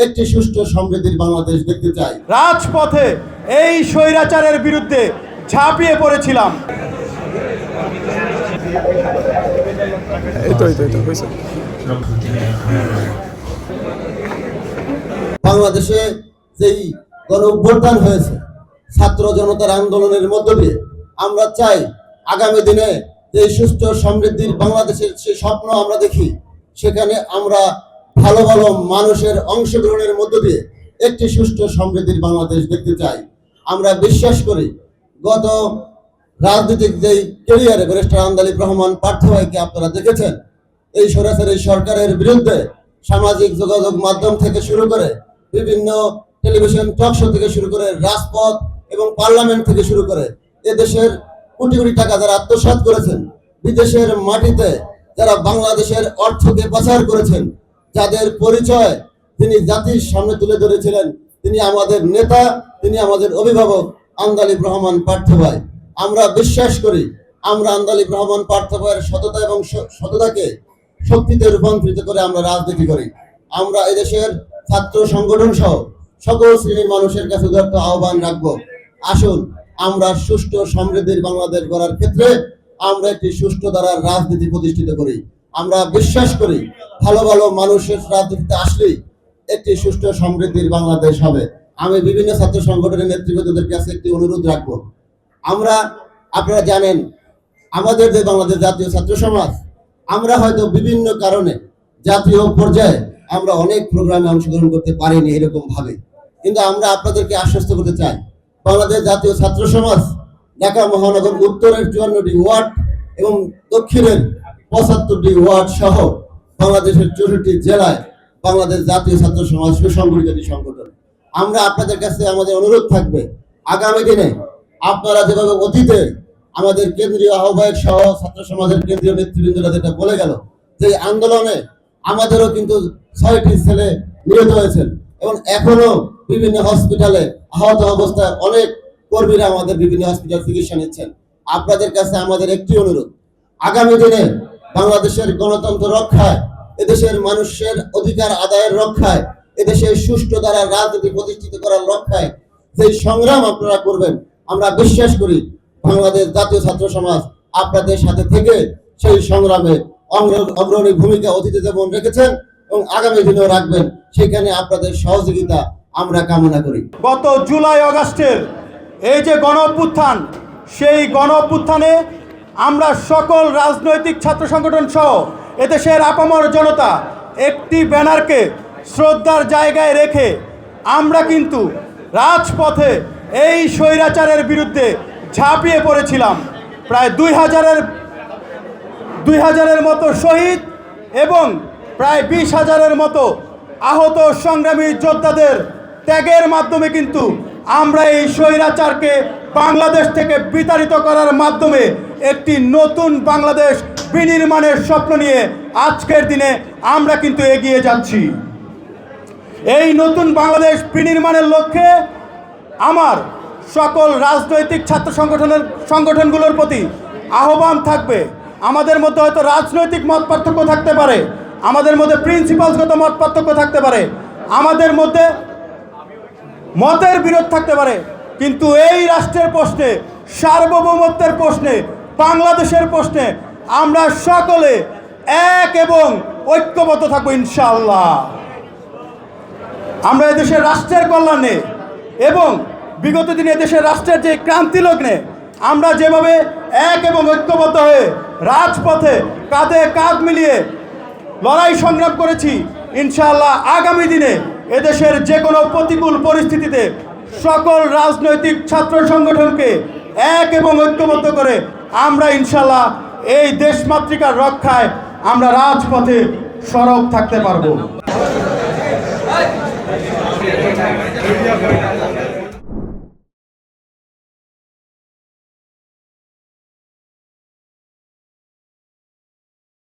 একটি সুষ্ঠু সমৃদ্ধির বাংলাদেশ দেখতে চাই। রাজপথে এই স্বৈরাচারের বিরুদ্ধে ঝাঁপিয়ে পড়েছিলাম। বাংলাদেশে যেই গণ অভ্যুত্থান হয়েছে ছাত্র জনতার আন্দোলনের মধ্য দিয়ে, আমরা চাই আগামী দিনে যে সুষ্ঠু সমৃদ্ধির বাংলাদেশের সেই স্বপ্ন আমরা দেখি, সেখানে আমরা ভালো ভালো মানুষের অংশগ্রহণের মধ্য দিয়ে একটি সুষ্ঠু সমৃদ্ধির বাংলাদেশ দেখতে চাই। আমরা বিশ্বাস করি গত রাজনৈতিক যেই ক্যারিয়ারে ব্যারিস্টার আন্দালিব রহমান পার্থ ভাইকে আপনারা দেখেছেন, এই সরাসরি সরকারের বিরুদ্ধে সামাজিক যোগাযোগ মাধ্যম থেকে শুরু করে বিভিন্ন টেলিভিশন টক শো থেকে শুরু করে রাজপথ এবং পার্লামেন্ট থেকে শুরু করে এদেশের কোটি কোটি টাকা যারা আত্মসাৎ করেছেন, বিদেশের মাটিতে যারা বাংলাদেশের অর্থকে পাচার করেছেন, যাদের পরিচয় তিনি জাতির সামনে তুলে ধরেছিলেন, তিনি আমাদের নেতা, তিনি আমাদের অভিভাবক আন্দালিব রহমান পার্থ ভাই। আমরা বিশ্বাস করি আমরা আন্দালিব রহমান পার্থ ভাইয়ের সততা এবং সততাকে শক্তিতে রূপান্তরিত করে আমরা রাজনীতি করি। আমরা এদেশের ছাত্র সংগঠন সহ সকল শ্রেণীর মানুষের কাছে উদাত্ত আহ্বান রাখবো, আসুন আমরা সুষ্ঠু সমৃদ্ধির বাংলাদেশ গড়ার ক্ষেত্রে আমরা একটি সুষ্ঠু ধারার রাজনীতি প্রতিষ্ঠিত করি। আমরা বিশ্বাস করি ভালো ভালো মানুষের রাজনীতিতে আসলেই একটি সুষ্ঠু সমৃদ্ধির বাংলাদেশ হবে। আমি বিভিন্ন ছাত্র সংগঠনের নেতৃবৃন্দদের কাছে একটি অনুরোধ রাখবো, আপনারা জানেন আমাদের যে বাংলাদেশ জাতীয় ছাত্র সমাজ, আমরা হয়তো বিভিন্ন কারণে জাতীয় পর্যায়ে আমরা অনেক প্রোগ্রামে অংশগ্রহণ করতে পারিনি এরকম ভাবে, কিন্তু আমরা আপনাদেরকে আশ্বস্ত করতে চাই বাংলাদেশ জাতীয় ছাত্র সমাজ ঢাকা মহানগর উত্তরের 54টি ওয়ার্ড এবং দক্ষিণের 75টি ওয়ার্ড সহ বাংলাদেশের 64টি জেলায় বাংলাদেশ জাতীয় ছাত্র সমাজ সুসংগঠিত একটি সংগঠন। আমরা আপনাদের কাছে আমাদের অনুরোধ থাকবে, আগামী দিনে আপনারা যেভাবে অতীতে আমাদের কেন্দ্রীয় আহ্বায়ক সহ ছাত্র সমাজের কেন্দ্রীয় নেতৃবৃন্দরা যেটা বলে গেল, যে আন্দোলনে আমাদেরও কিন্তু 6টি ছেলে নিহত হয়েছেন এবং এখনো বিভিন্ন হসপিটালে আহত অবস্থায় অনেক কর্মীরা আমাদের বিভিন্ন হসপিটাল চিকিৎসা নিচ্ছেন। আপনাদের কাছে আমাদের একটি অনুরোধ, আগামী দিনে বাংলাদেশের গণতন্ত্র রক্ষায়, এদেশের মানুষের অধিকার আদায়ের রক্ষায়, এদেশের সুষ্ঠু দ্বারা রাজনীতি প্রতিষ্ঠিত করার রক্ষায় যে সংগ্রাম আপনারা করবেন, আমরা বিশ্বাস করি বাংলাদেশ জাতীয় ছাত্র সমাজ আপনাদের সাথে থেকে সেই সংগ্রামে অগ্রণী ভূমিকা অতীতে যেমন রেখেছেন এবং আগামী দিনেও রাখবেন, সেখানে আপনাদের সহযোগিতা আমরা কামনা করি। গত জুলাই আগস্টের এই যে গণ অভ্যুত্থান, সেই গণ অভ্যুত্থানে আমরা সকল রাজনৈতিক ছাত্র সংগঠন সহ এদেশের আপামর জনতা একটি ব্যানারকে শ্রদ্ধার জায়গায় রেখে আমরা কিন্তু রাজপথে এই স্বৈরাচারের বিরুদ্ধে ঝাঁপিয়ে পড়েছিলাম। প্রায় 2000-এর মতো শহীদ এবং প্রায় 20,000-এর মতো আহত সংগ্রামী যোদ্ধাদের ত্যাগের মাধ্যমে কিন্তু আমরা এই স্বৈরাচারকে বাংলাদেশ থেকে বিতাড়িত করার মাধ্যমে একটি নতুন বাংলাদেশ বিনির্মাণের স্বপ্ন নিয়ে আজকের দিনে আমরা কিন্তু এগিয়ে যাচ্ছি। এই নতুন বাংলাদেশ বিনির্মাণের লক্ষ্যে আমার সকল রাজনৈতিক ছাত্র সংগঠনগুলোর প্রতি আহ্বান থাকবে, আমাদের মধ্যে হয়তো রাজনৈতিক মত পার্থক্য থাকতে পারে, আমাদের মধ্যে প্রিন্সিপালসগত মত পার্থক্য থাকতে পারে, আমাদের মধ্যে মতের বিরোধ থাকতে পারে, কিন্তু এই রাষ্ট্রের প্রশ্নে, সার্বভৌমত্বের প্রশ্নে, বাংলাদেশের প্রশ্নে আমরা সকলে এক এবং ঐক্যবদ্ধ থাকবো ইনশাআল্লাহ। আমরা এদেশের রাষ্ট্রের কল্যাণে এবং বিগত দিনে দেশের রাষ্ট্রের যে ক্রান্তি লগ্নে আমরা যেভাবে এক এবং ঐক্যবদ্ধ হয়ে রাজপথে কাঁধে কাঁধ মিলিয়ে লড়াই সংগ্রাম করেছি, ইনশাআল্লাহ আগামী দিনে এদেশের যে কোনো প্রতিকূল পরিস্থিতিতে সকল রাজনৈতিক ছাত্র সংগঠনকে এক এবং ঐক্যবদ্ধ করে আমরা ইনশাআল্লাহ এই দেশমাতৃকার রক্ষায় আমরা রাজপথে সরব থাকতে পারবো।